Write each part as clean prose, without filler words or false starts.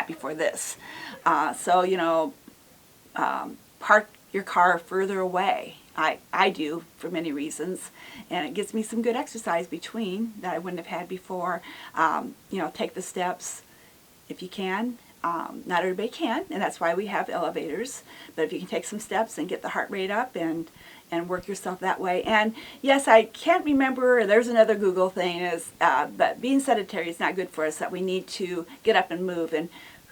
before this. So, park your car further away. I do for many reasons, and it gives me some good exercise between that I wouldn't have had before. Take the steps if you can. Not everybody can, and that's why we have elevators. But if you can take some steps and get the heart rate up and work yourself that way. And yes, I can't remember, there's another Google thing, but being sedentary is not good for us, that we need to get up and move. And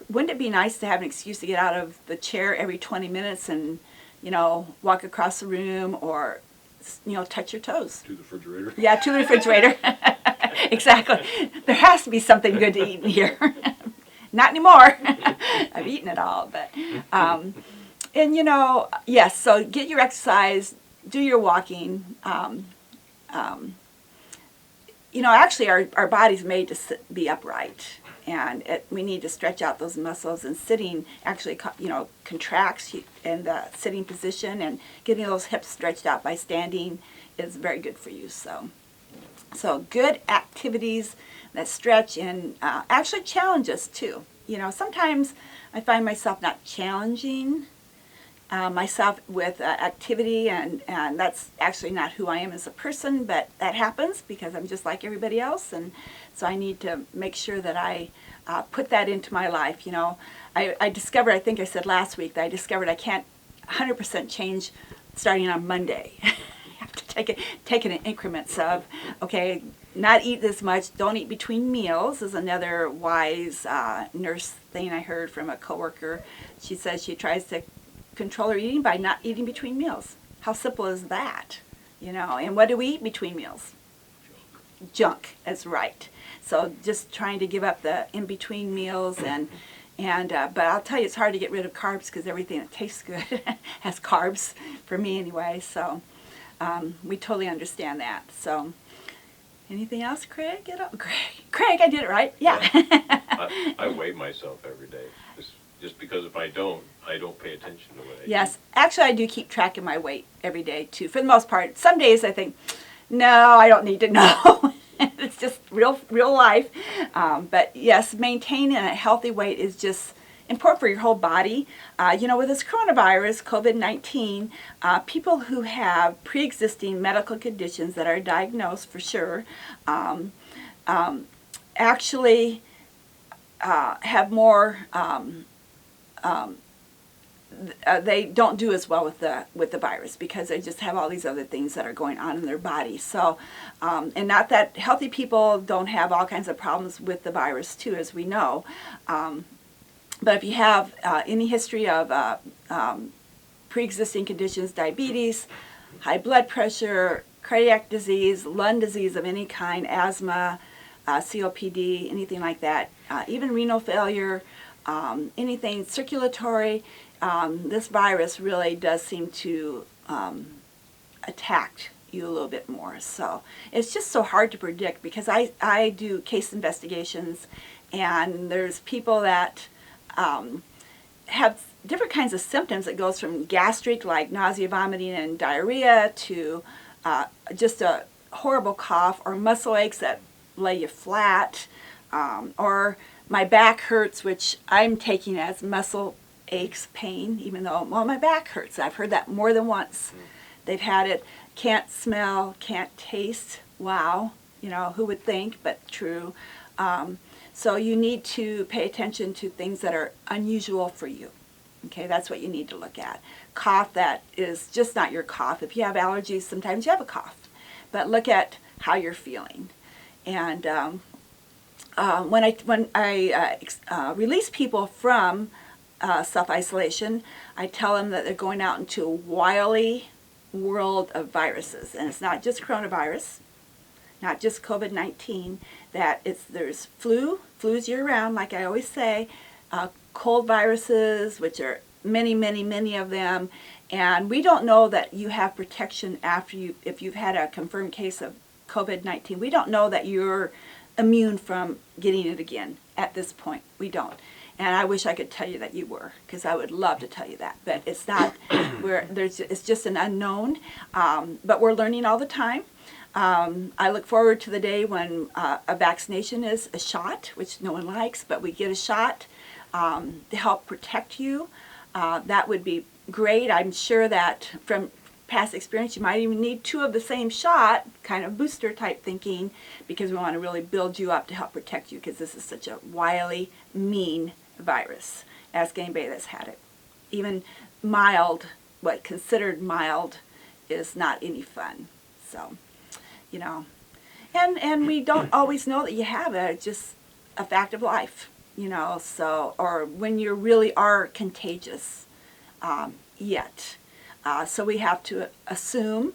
wouldn't it be nice to have an excuse to get out of the chair every 20 minutes and, walk across the room or, touch your toes? To the refrigerator? Yeah, to the refrigerator. Exactly. There has to be something good to eat in here. Not anymore. I've eaten it all, but, yes, so get your exercise, do your walking. Actually our body's made to be upright, and we need to stretch out those muscles, and sitting actually, contracts in the sitting position, and getting those hips stretched out by standing is very good for you. So good activities that stretch and actually challenge us too. Sometimes I find myself not challenging myself with activity, and that's actually not who I am as a person, but that happens because I'm just like everybody else, and so I need to make sure that I put that into my life. I discovered, I think I said last week, that I discovered I can't 100% change starting on Monday. You have to take it in increments of, okay, not eat this much, don't eat between meals is another wise nurse thing I heard from a coworker. She says she tries to control her eating by not eating between meals. How simple is that? And what do we eat between meals? Junk, that's right. So just trying to give up the in-between meals, but I'll tell you, it's hard to get rid of carbs because everything that tastes good has carbs, for me anyway. So we totally understand that. So anything else, Craig? Craig, I did it right. Yeah. I weigh myself every day. Just because if I don't pay attention to what I Yes, actually I do keep track of my weight every day too, for the most part. Some days I think, no, I don't need to know. It's just real life. But yes, maintaining a healthy weight is just important for your whole body. With this coronavirus, COVID-19, people who have pre-existing medical conditions that are diagnosed for sure, actually have more, they don't do as well with the virus because they just have all these other things that are going on in their body. So, and not that healthy people don't have all kinds of problems with the virus too, as we know. But if you have any history of pre-existing conditions, diabetes, high blood pressure, cardiac disease, lung disease of any kind, asthma, COPD, anything like that, even renal failure, anything circulatory, this virus really does seem to attack you a little bit more. So it's just so hard to predict because I do case investigations, and there's people that have different kinds of symptoms. It goes from gastric, like nausea, vomiting, and diarrhea, to just a horrible cough, or muscle aches that lay you flat, or my back hurts, which I'm taking as muscle aches, pain, even though, well, my back hurts. I've heard that more than once. They've had it. Can't smell, can't taste. Wow, who would think, but true. So you need to pay attention to things that are unusual for you. Okay, that's what you need to look at. Cough that is just not your cough. If you have allergies, sometimes you have a cough. But look at how you're feeling. And when I release people from self-isolation, I tell them that they're going out into a wily world of viruses. And it's not just coronavirus, not just COVID-19, that there's flu's year-round, like I always say, cold viruses, which are many, many, many of them, and we don't know that you have protection if you've had a confirmed case of COVID-19. We don't know that you're immune from getting it again at this point. We don't. And I wish I could tell you that you were, because I would love to tell you that, but it's not. It's just an unknown, but we're learning all the time. I look forward to the day when a vaccination is a shot, which no one likes, but we get a shot. to help protect you, that would be great. I'm sure that from past experience you might even need 2 of the same shot, kind of booster type thinking, because we want to really build you up to help protect you, because this is such a wily, mean virus. Ask anybody that's had it. Even mild, what considered mild, is not any fun. So, you know, and we don't always know that you have it. It's just a fact of life, you know. So, or when you really are contagious yet. So we have to assume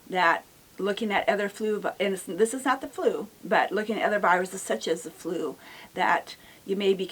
that looking at other flu, and this is not the flu, but looking at other viruses such as the flu, that you may be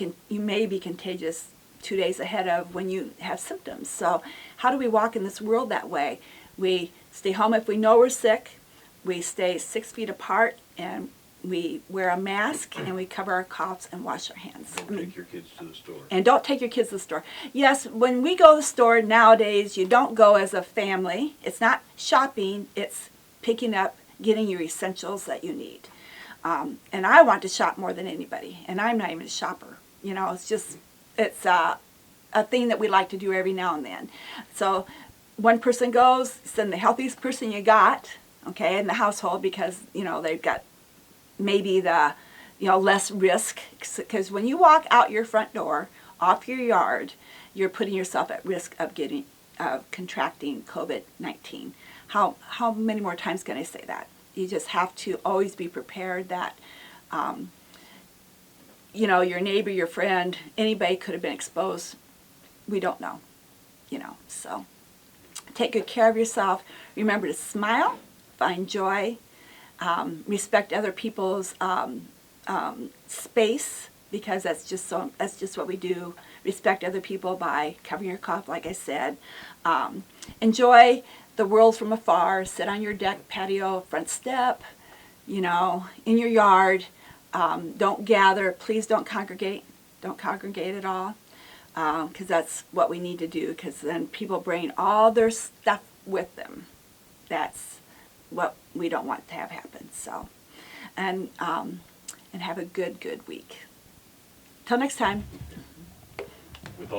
contagious 2 days ahead of when you have symptoms. So how do we walk in this world that way? We stay home if we know we're sick. We stay 6 feet apart, and we wear a mask, and we cover our coughs and wash our hands. Don't take your kids to the store. And don't take your kids to the store. Yes, when we go to the store nowadays, you don't go as a family. It's not shopping. It's picking up, getting your essentials that you need. And I want to shop more than anybody, and I'm not even a shopper. You know, it's a thing that we like to do every now and then. So one person goes, send the healthiest person you got, okay, in the household, because, you know, they've got maybe the, you know, less risk, because when you walk out your front door, off your yard, you're putting yourself at risk of contracting COVID-19. How many more times can I say that? You just have to always be prepared that, you know, your neighbor, your friend, anybody could have been exposed. We don't know, you know. So take good care of yourself. Remember to smile, find joy, respect other people's space, because that's just what we do. Respect other people by covering your cough, like I said. Enjoy the world from afar. Sit on your deck, patio, front step, you know, in your yard. Don't gather. Please don't congregate. Don't congregate at all, because that's what we need to do, because then people bring all their stuff with them. That's what we don't want to have happen. So, and have a good week. Till next time.